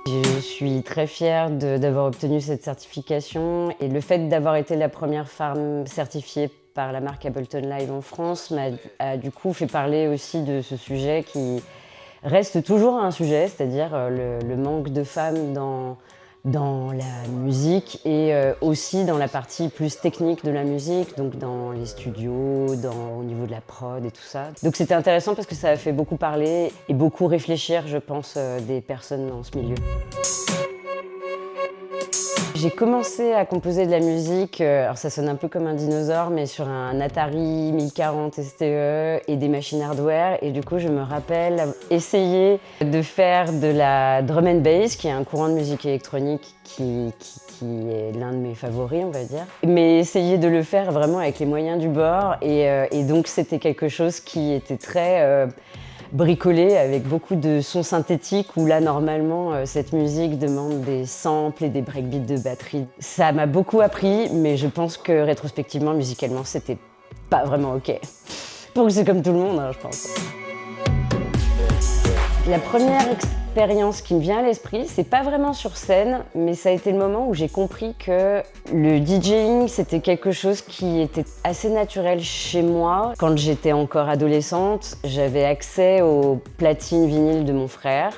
Je suis très fière d'avoir obtenu cette certification et le fait d'avoir été la première femme certifiée par la marque Ableton Live en France a du coup fait parler aussi de ce sujet qui reste toujours un sujet, c'est-à-dire le manque de femmes dans la musique et aussi dans la partie plus technique de la musique, donc dans les studios, au niveau de la prod et tout ça. Donc c'était intéressant parce que ça a fait beaucoup parler et beaucoup réfléchir, je pense, des personnes dans ce milieu. J'ai commencé à composer de la musique, alors ça sonne un peu comme un dinosaure, mais sur un Atari 1040 STE et des machines hardware. Et du coup, je me rappelle essayer de faire de la drum and bass, qui est un courant de musique électronique qui est l'un de mes favoris, on va dire. Mais essayer de le faire vraiment avec les moyens du bord. Et donc, c'était quelque chose qui était très bricolé avec beaucoup de sons synthétiques où là normalement cette musique demande des samples et des breakbeats de batterie. Ça m'a beaucoup appris, mais je pense que rétrospectivement, musicalement, c'était pas vraiment ok. Donc c'est comme tout le monde, hein, je pense. La première expérience qui me vient à l'esprit, c'est pas vraiment sur scène, mais ça a été le moment où j'ai compris que le DJing, c'était quelque chose qui était assez naturel chez moi. Quand j'étais encore adolescente, j'avais accès aux platines vinyles de mon frère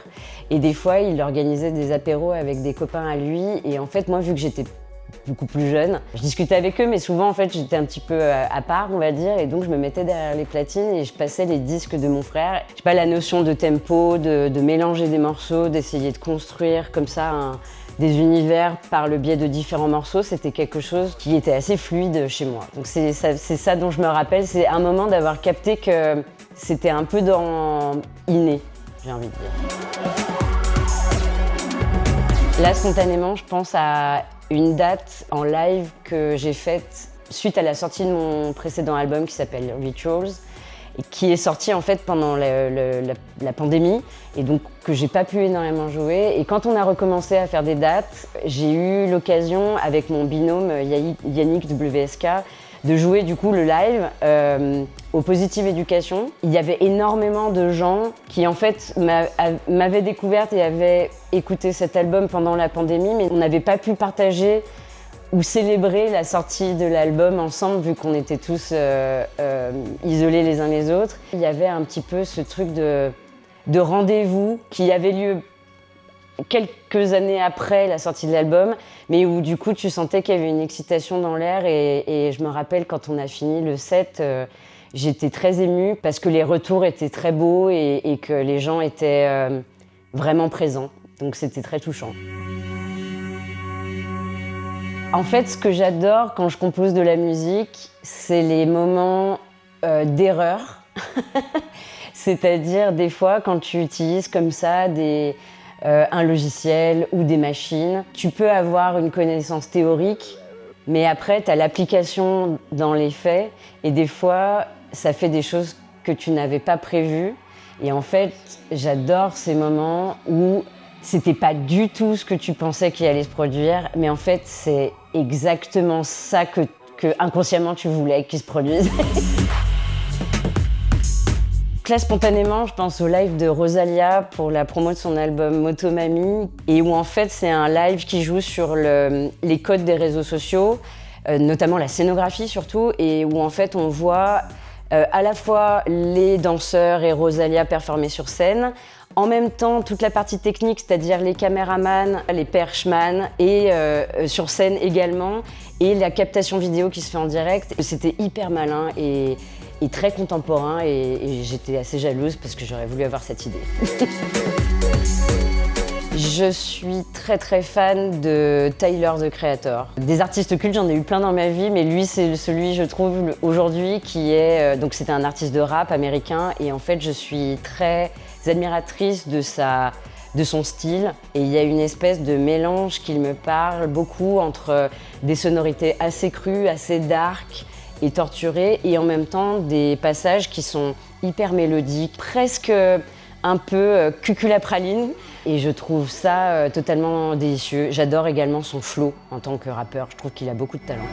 et des fois, il organisait des apéros avec des copains à lui et en fait, moi, vu que j'étais beaucoup plus jeune. Je discutais avec eux, mais souvent, en fait, j'étais un petit peu à part, on va dire, et donc je me mettais derrière les platines et je passais les disques de mon frère. Je sais pas, la notion de tempo, de mélanger des morceaux, d'essayer de construire comme ça des univers par le biais de différents morceaux, c'était quelque chose qui était assez fluide chez moi. Donc c'est ça dont je me rappelle, c'est un moment d'avoir capté que c'était un peu dans inné, j'ai envie de dire. Là, spontanément, je pense à une date en live que j'ai faite suite à la sortie de mon précédent album qui s'appelle Rituals et qui est sorti en fait pendant la pandémie et donc que j'ai pas pu énormément jouer. Et quand on a recommencé à faire des dates, j'ai eu l'occasion avec mon binôme Yannick WSK de jouer du coup le live au Positive Education. Il y avait énormément de gens qui en fait m'avaient découverte et avaient écouté cet album pendant la pandémie, mais on n'avait pas pu partager ou célébrer la sortie de l'album ensemble vu qu'on était tous isolés les uns les autres. Il y avait un petit peu ce truc de rendez-vous qui avait lieu quelques années après la sortie de l'album, mais où du coup tu sentais qu'il y avait une excitation dans l'air et je me rappelle quand on a fini le set, j'étais très émue parce que les retours étaient très beaux et que les gens étaient vraiment présents, donc c'était très touchant. En fait, ce que j'adore quand je compose de la musique, c'est les moments d'erreur, c'est-à-dire des fois quand tu utilises comme ça un logiciel ou des machines. Tu peux avoir une connaissance théorique, mais après, tu as l'application dans les faits et des fois, ça fait des choses que tu n'avais pas prévues. Et en fait, j'adore ces moments où c'était pas du tout ce que tu pensais qui allait se produire, mais en fait, c'est exactement ça que inconsciemment tu voulais qu'il se produise. Là, spontanément, je pense au live de Rosalia pour la promo de son album Motomami et où en fait c'est un live qui joue sur les codes des réseaux sociaux, notamment la scénographie surtout, et où en fait on voit à la fois les danseurs et Rosalia performer sur scène, en même temps toute la partie technique, c'est-à-dire les caméramans, les perchman et sur scène également, et la captation vidéo qui se fait en direct. C'était hyper malin et très contemporain et j'étais assez jalouse parce que j'aurais voulu avoir cette idée. Je suis très très fan de Tyler, the Creator. Des artistes cultes, j'en ai eu plein dans ma vie, mais lui c'est celui, je trouve, aujourd'hui qui est... donc c'était un artiste de rap américain et en fait je suis très admiratrice de son style et il y a une espèce de mélange qui me parle beaucoup entre des sonorités assez crues, assez dark, et torturé, et en même temps des passages qui sont hyper mélodiques, presque un peu cuculapraline, et je trouve ça totalement délicieux. J'adore également son flow en tant que rappeur, je trouve qu'il a beaucoup de talent.